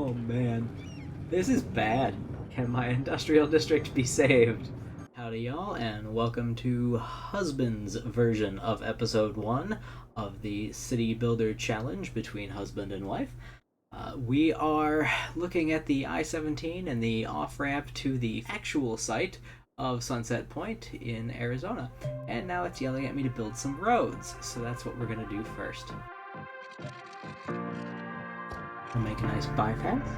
Oh man, this is bad. Can my industrial district be saved? Howdy y'all, and welcome to Husband's version of episode 1 of the City Builder Challenge between husband and wife. We are looking at the I-17 and the off-ramp to the actual site of Sunset Point in Arizona. And now it's yelling at me to build some roads, so that's what we're going to do first. We'll make a nice bypass.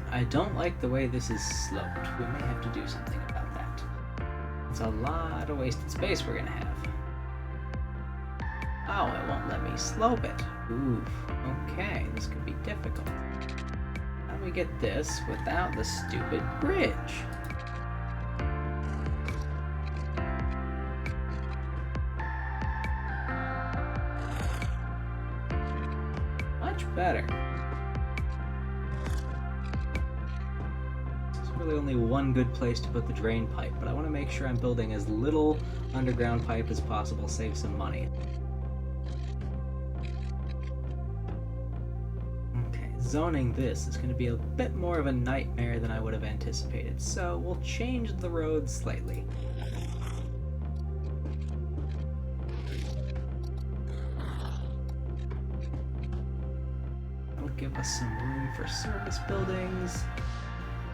I don't like the way this is sloped. We may have to do something about that. It's a lot of wasted space we're gonna have. Oh, it won't let me slope it. Oof. Okay, this could be difficult. How do we get this without the stupid bridge? Much better. Really only one good place to put the drain pipe, but I want to make sure I'm building as little underground pipe as possible, save some money. Okay, zoning this is going to be a bit more of a nightmare than I would have anticipated, so we'll change the road slightly. That'll give us some room for service buildings.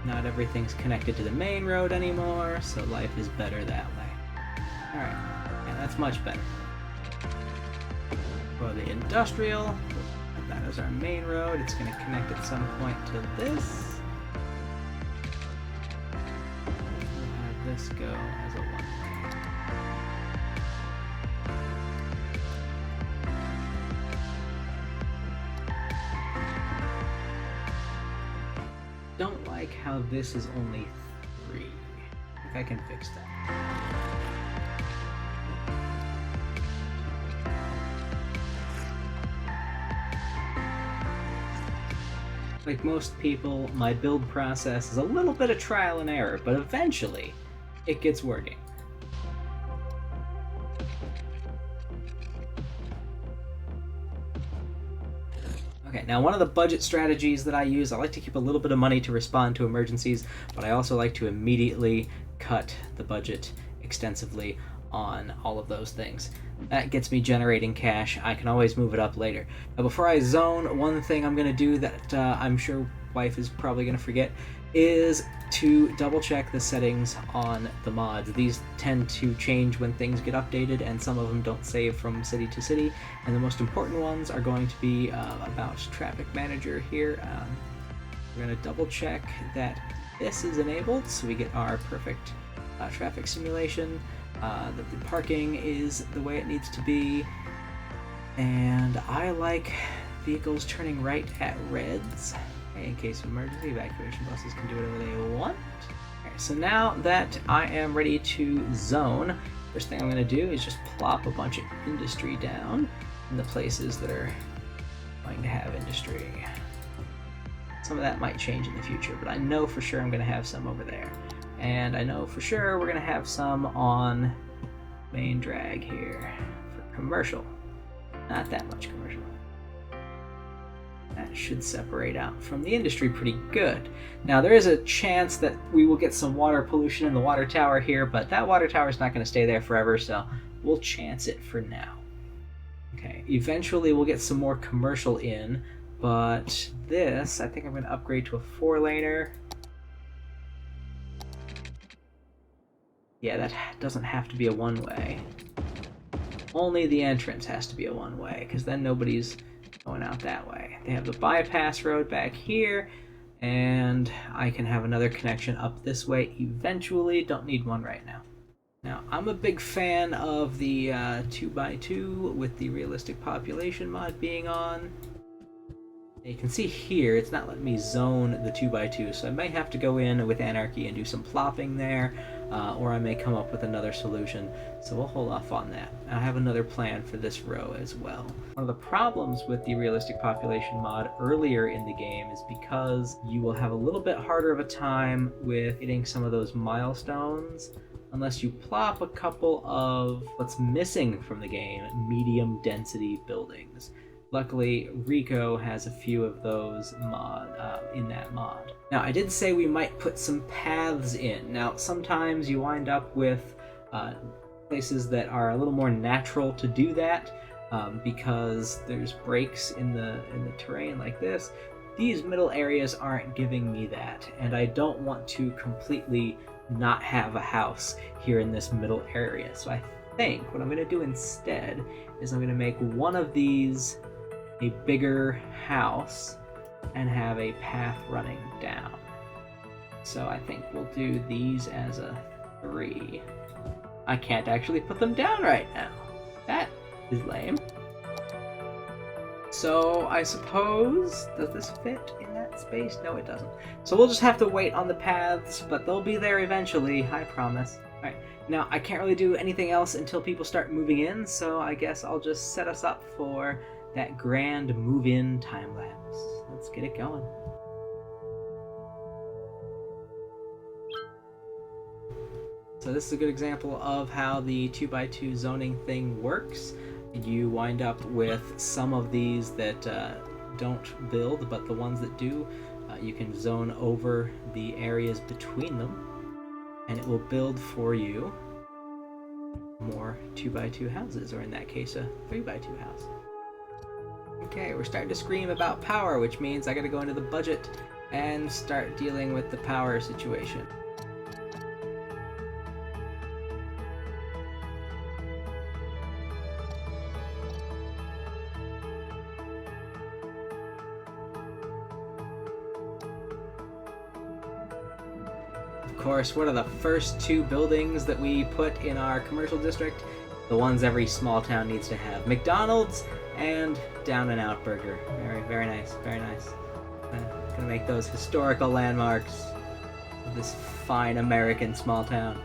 Not everything's connected to the main road anymore, so life is better that way. Alright, yeah, that's much better. For the industrial, that is our main road. It's going to connect at some point to this. We'll have this go as a one-way. Don't like how this is only 3. I think I can fix that. Like most people, my build process is a little bit of trial and error, but eventually it gets working. Okay, now one of the budget strategies that I use, I like to keep a little bit of money to respond to emergencies, but I also like to immediately cut the budget extensively on all of those things. That gets me generating cash. I can always move it up later. Now before I zone, one thing I'm going to do that I'm sure wife is probably going to forget is to double check the settings on the mods. These tend to change when things get updated, and some of them don't save from city to city, and the most important ones are going to be about traffic manager here. We're going to double check that this is enabled so we get our perfect traffic simulation, that the parking is the way it needs to be, and I like vehicles turning right at reds. In case of emergency, evacuation buses can do whatever they want. Okay, so now that I am ready to zone, first thing I'm going to do is just plop a bunch of industry down in the places that are going to have industry. Some of that might change in the future, but I know for sure I'm going to have some over there. And I know for sure we're going to have some on main drag here for commercial. Not that much commercial. That should separate out from the industry pretty good. Now there is a chance that we will get some water pollution in the water tower here, but that water tower is not going to stay there forever, so we'll chance it for now. Okay, eventually we'll get some more commercial in, but this, I think I'm going to upgrade to a 4-laner. Yeah, that doesn't have to be a one-way. Only the entrance has to be a one-way, because then nobody's going out that way. They have the bypass road back here, and I can have another connection up this way eventually. Don't need one right now. Now, I'm a big fan of the 2x2 with the realistic population mod being on. You can see here, it's not letting me zone the 2x2, so I may have to go in with Anarchy and do some plopping there, or I may come up with another solution, so we'll hold off on that. I have another plan for this row as well. One of the problems with the realistic population mod earlier in the game is because you will have a little bit harder of a time with hitting some of those milestones unless you plop a couple of what's missing from the game, medium density buildings. Luckily, Rico has a few of those in that mod. Now, I did say we might put some paths in. Now, sometimes you wind up with places that are a little more natural to do that because there's breaks in the terrain like this. These middle areas aren't giving me that, and I don't want to completely not have a house here in this middle area. So I think what I'm going to do instead is I'm going to make one of these a bigger house and have a path running down. So I think we'll do these as a 3. I can't actually put them down right now. That is lame. So I suppose, does this fit in that space? No, it doesn't. So we'll just have to wait on the paths, but they'll be there eventually, I promise. Alright, now I can't really do anything else until people start moving in, so I guess I'll just set us up for that grand move-in time-lapse. Let's get it going. So this is a good example of how the 2x2 zoning thing works. You wind up with some of these that don't build, but the ones that do, you can zone over the areas between them, and it will build for you more 2x2 houses, or in that case, a 3x2 house. Okay, we're starting to scream about power, which means I gotta go into the budget and start dealing with the power situation. Of course, what are the first 2 buildings that we put in our commercial district? The ones every small town needs to have. McDonald's and Down and Out Burger. Very, very nice, very nice. Gonna make those historical landmarks of this fine American small town.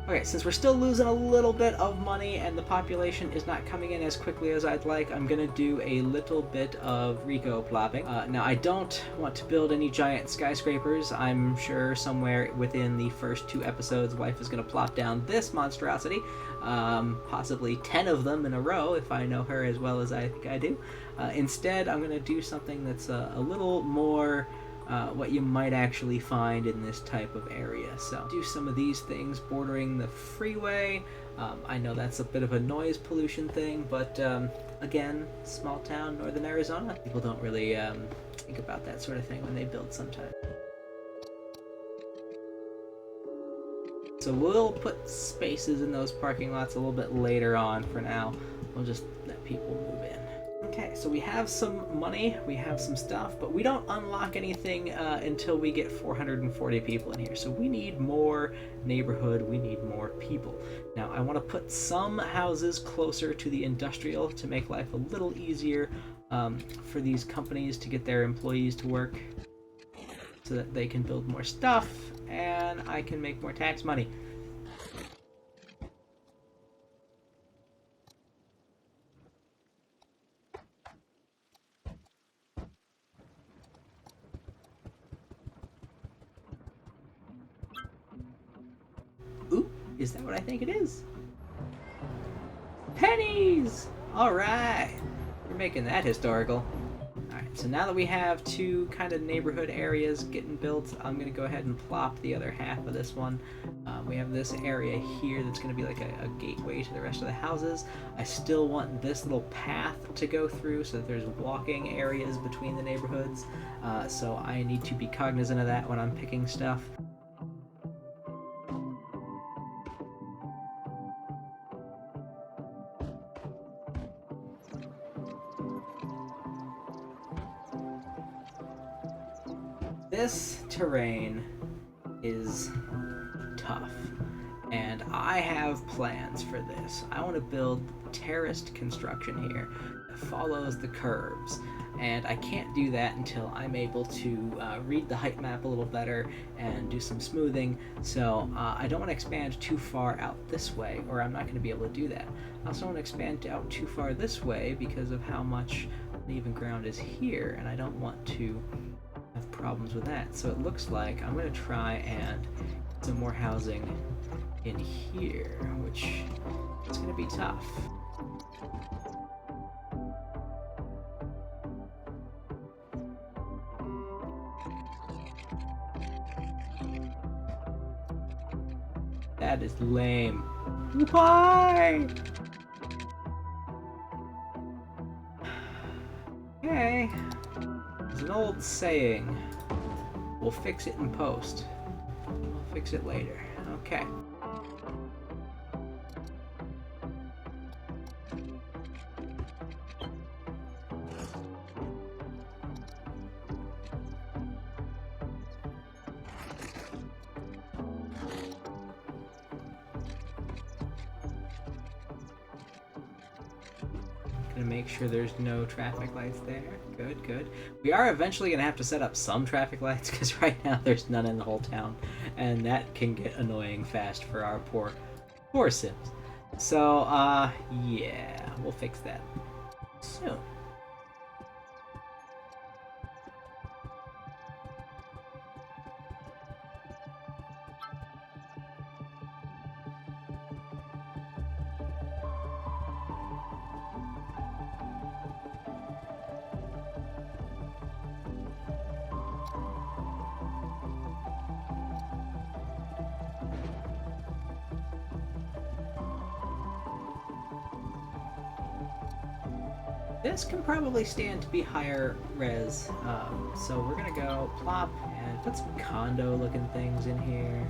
Okay, since we're still losing a little bit of money and the population is not coming in as quickly as I'd like, I'm gonna do a little bit of Rico plopping. Now, I don't want to build any giant skyscrapers. I'm sure somewhere within the first 2 episodes, Wife is gonna plop down this monstrosity. Possibly 10 of them in a row if I know her as well as I think I do. Instead, I'm gonna do something that's a little more what you might actually find in this type of area. So do some of these things bordering the freeway. I know that's a bit of a noise pollution thing, but again, small town, northern Arizona, people don't really think about that sort of thing when they build sometimes. So we'll put spaces in those parking lots a little bit later on. For now, we'll just let people move in. Okay, so we have some money, we have some stuff, but we don't unlock anything until we get 440 people in here. So we need more neighborhood, we need more people. Now, I want to put some houses closer to the industrial to make life a little easier for these companies to get their employees to work so that they can build more stuff and I can make more tax money. Ooh, is that what I think it is? Pennies! Alright! We're making that historical. Alright, so now that we have 2 kind of neighborhood areas getting built, I'm going to go ahead and plop the other half of this one. We have this area here that's going to be like a gateway to the rest of the houses. I still want this little path to go through so that there's walking areas between the neighborhoods. So I need to be cognizant of that when I'm picking stuff. This terrain is tough, and I have plans for this. I want to build terraced construction here that follows the curves. and I can't do that until I'm able to read the height map a little better and do some smoothing. So I don't want to expand too far out this way, or I'm not going to be able to do that. I also don't want to expand out too far this way because of how much uneven ground is here, and I don't want to have problems with that. So it looks like I'm going to try and get some more housing in here, which is going to be tough. That is lame. Why? Okay. There's an old saying. We'll fix it in post. We'll fix it later. Okay. Gonna make sure there's no traffic lights there. Good, good. We are eventually gonna have to set up some traffic lights because right now there's none in the whole town, and that can get annoying fast for our poor Sims. So, yeah, we'll fix that soon. This can probably stand to be higher res, so we're gonna go plop and put some condo looking things in here.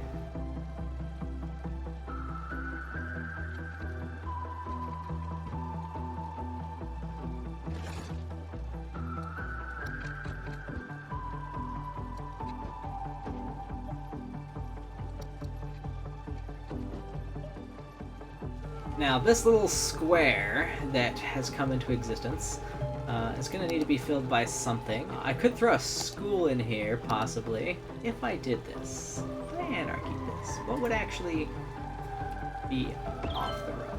Now, this little square that has come into existence is going to need to be filled by something. I could throw a school in here, possibly. If I did this, if I anarchy this, what would actually be off the road?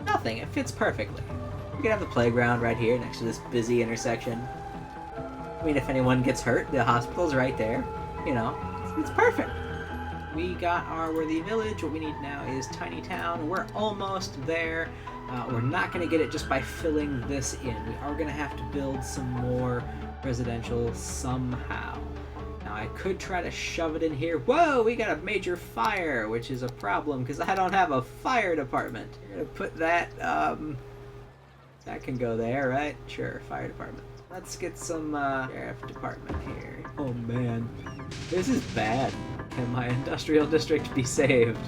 Nothing. It fits perfectly. We could have the playground right here next to this busy intersection. I mean, if anyone gets hurt, the hospital's right there. You know, it's perfect. We got our worthy village. What we need now is tiny town. We're almost there. We're not going to get it just by filling this in. We are going to have to build some more residential somehow. Now, I could try to shove it in here. Whoa, we got a major fire, which is a problem because I don't have a fire department. We're going to put that, that can go there, right? Sure, fire department. Let's get some sheriff department here. Oh man, this is bad. Can my industrial district be saved?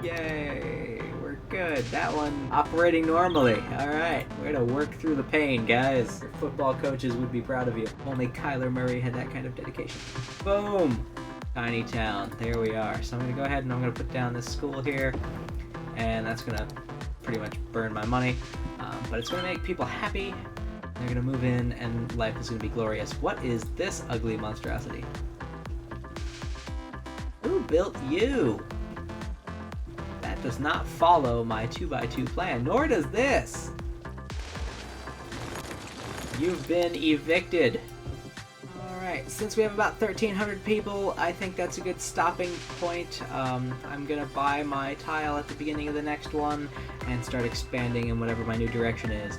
Yay, we're good. That one operating normally. Alright, way to work through the pain, guys. Your football coaches would be proud of you. Only Kyler Murray had that kind of dedication. Boom! Tiny town. There we are. So I'm going to go ahead and I'm going to put down this school here. And that's going to pretty much burn my money. But it's going to make people happy. They're going to move in and life is going to be glorious. What is this ugly monstrosity? Who built you? That does not follow my 2x2 plan, nor does this. You've been evicted. Alright, since we have about 1,300 people, I think that's a good stopping point. I'm gonna buy my tile at the beginning of the next one and start expanding in whatever my new direction is.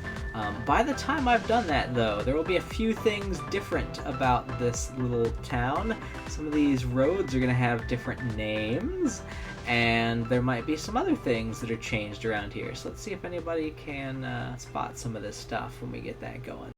By the time I've done that, though, there will be a few things different about this little town. Some of these roads are gonna have different names, and there might be some other things that are changed around here. So let's see if anybody can spot some of this stuff when we get that going.